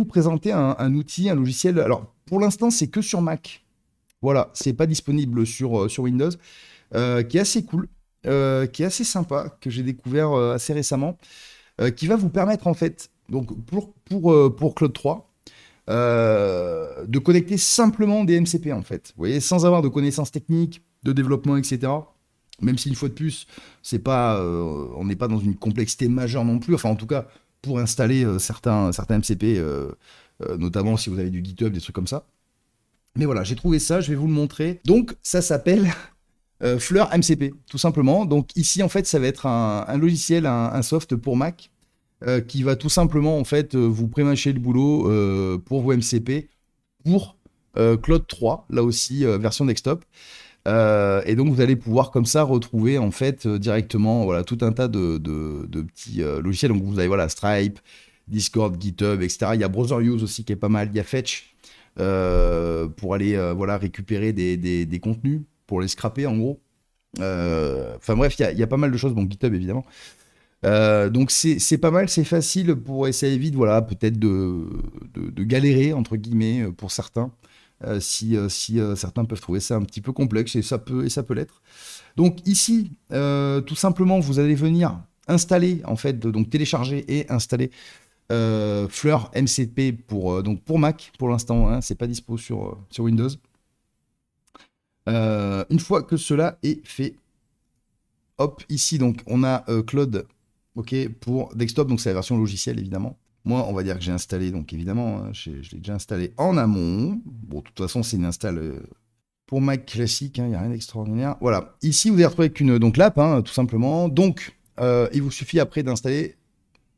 vous présenter un outil, un logiciel. Alors, pour l'instant, c'est que sur Mac. Voilà, c'est pas disponible sur Windows, qui est assez cool, qui est assez sympa, que j'ai découvert assez récemment, qui va vous permettre, en fait, donc pour Claude 3, de connecter simplement des MCP, en fait. Vous voyez, sans avoir de connaissances techniques, de développement, etc. Même si, une fois de plus, c'est pas, on n'est pas dans une complexité majeure non plus. Enfin, en tout cas, pour installer certains MCP, notamment si vous avez du GitHub, des trucs comme ça. Mais voilà, j'ai trouvé ça, je vais vous le montrer. Donc, ça s'appelle Fleur MCP, tout simplement. Donc, ici, en fait, ça va être un logiciel, un soft pour Mac, qui va tout simplement, en fait, vous prémâcher le boulot pour vos MCP, pour Claude 3, là aussi, version desktop. Et donc, vous allez pouvoir, comme ça, retrouver, en fait, directement, voilà, tout un tas de petits logiciels. Donc, vous avez, voilà, Stripe, Discord, GitHub, etc. Il y a Browser Use aussi, qui est pas mal. Il y a Fetch, pour aller voilà, récupérer des contenus, pour les scraper en gros. Enfin bref, il y a pas mal de choses, bon GitHub évidemment. Donc c'est pas mal, c'est facile pour essayer vite, voilà, peut-être de galérer entre guillemets pour certains, si certains peuvent trouver ça un petit peu complexe, et ça peut l'être. Donc ici, tout simplement, vous allez venir installer, en fait, donc télécharger et installer Fleur MCP donc pour Mac pour l'instant, hein, c'est pas dispo sur Windows. Une fois que cela est fait, hop, ici donc on a Claude, ok, pour desktop, donc c'est la version logicielle évidemment. Moi, on va dire que j'ai installé, donc évidemment, hein, je l'ai déjà installé en amont. Bon, de toute façon, c'est une install pour Mac classique, il n'y a rien d'extraordinaire. Voilà, ici vous allez retrouver qu'une donc l'app, hein, tout simplement. Donc, il vous suffit après d'installer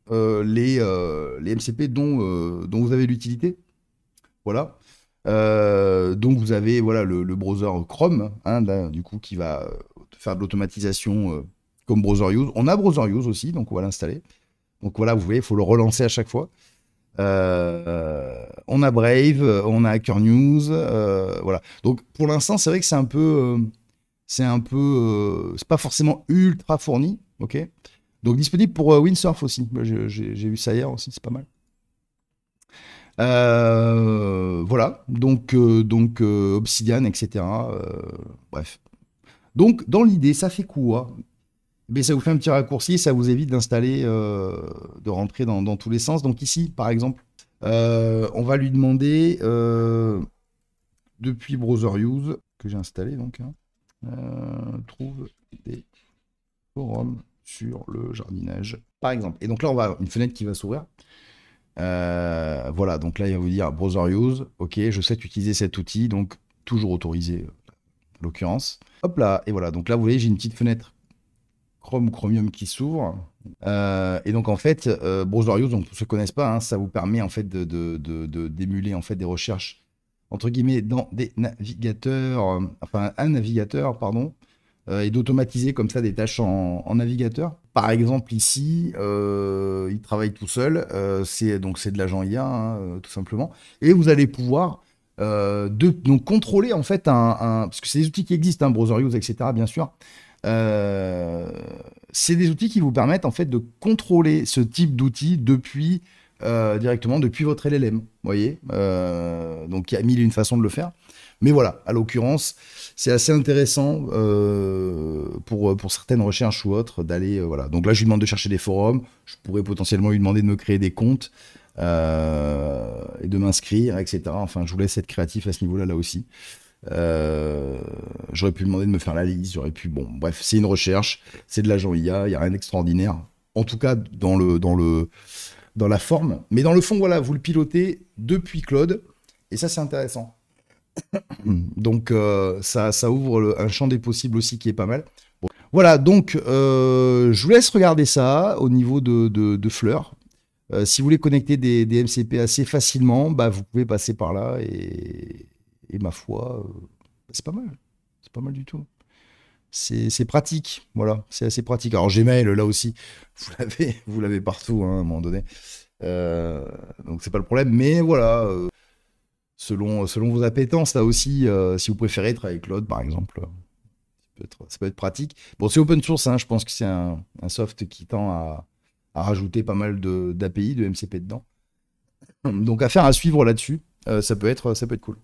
les MCP dont vous avez l'utilité. Voilà. Donc vous avez voilà, le browser Chrome, hein, là, du coup, qui va faire de l'automatisation comme Browser Use. On a Browser Use aussi, donc on va l'installer. Donc voilà, vous voyez, il faut le relancer à chaque fois. On a Brave, on a Hacker News, voilà. Donc pour l'instant, c'est vrai que c'est pas forcément ultra fourni, ok. Donc disponible pour Windsurf aussi. J'ai vu ça hier aussi, c'est pas mal. Voilà, donc Obsidian, etc. Bref. Donc dans l'idée, ça fait quoi? Mais ça vous fait un petit raccourci, ça vous évite d'installer, de rentrer dans tous les sens. Donc ici, par exemple, on va lui demander depuis Browser Use que j'ai installé, donc hein, trouve des forums sur le jardinage, par exemple. Et donc là, on va avoir une fenêtre qui va s'ouvrir. Voilà, donc là, il va vous dire Browser Use. Ok, je sais utiliser cet outil, donc toujours autorisé, en l'occurrence. Hop là, et voilà. Donc là, vous voyez, j'ai une petite fenêtre Chrome ou Chromium qui s'ouvre. Et donc, en fait, Browser Use, donc pour ceux qui ne connaissent pas, hein, ça vous permet en fait d'émuler en fait des recherches entre guillemets dans des navigateurs, enfin un navigateur, pardon. Et d'automatiser comme ça des tâches en navigateur. Par exemple, ici, il travaille tout seul, c'est de l'agent IA, hein, tout simplement. Et vous allez pouvoir donc contrôler, en fait, parce que c'est des outils qui existent, hein, Browser Use, etc., bien sûr. C'est des outils qui vous permettent, en fait, de contrôler ce type d'outils directement depuis votre LLM, vous voyez. Donc, il y a mille et une façons de le faire. Mais voilà, à l'occurrence, c'est assez intéressant pour certaines recherches ou autres d'aller... voilà. Donc là, je lui demande de chercher des forums. Je pourrais potentiellement lui demander de me créer des comptes et de m'inscrire, etc. Enfin, je vous laisse être créatif à ce niveau-là, là aussi. J'aurais pu lui demander de me faire la liste. J'aurais pu... Bon, bref, c'est une recherche. C'est de l'agent IA. Il n'y a rien d'extraordinaire. En tout cas, dans la forme. Mais dans le fond, voilà, vous le pilotez depuis Claude. Et ça, c'est intéressant. Donc ça ouvre un champ des possibles aussi qui est pas mal. Bon. Voilà, donc je vous laisse regarder ça au niveau de Fleur. Si vous voulez connecter des MCP assez facilement, bah, vous pouvez passer par là et ma foi, c'est pas mal. C'est pas mal du tout. C'est pratique, voilà, c'est assez pratique. Alors Gmail, là aussi, vous l'avez partout, hein, à un moment donné. Donc c'est pas le problème, mais voilà... Selon vos appétences, là aussi, si vous préférez travailler avec Claude, par exemple, ça peut être pratique. Bon, c'est open source, hein, je pense que c'est un soft qui tend à rajouter pas mal d'API, de MCP dedans. Donc affaire à suivre là-dessus, ça peut être cool.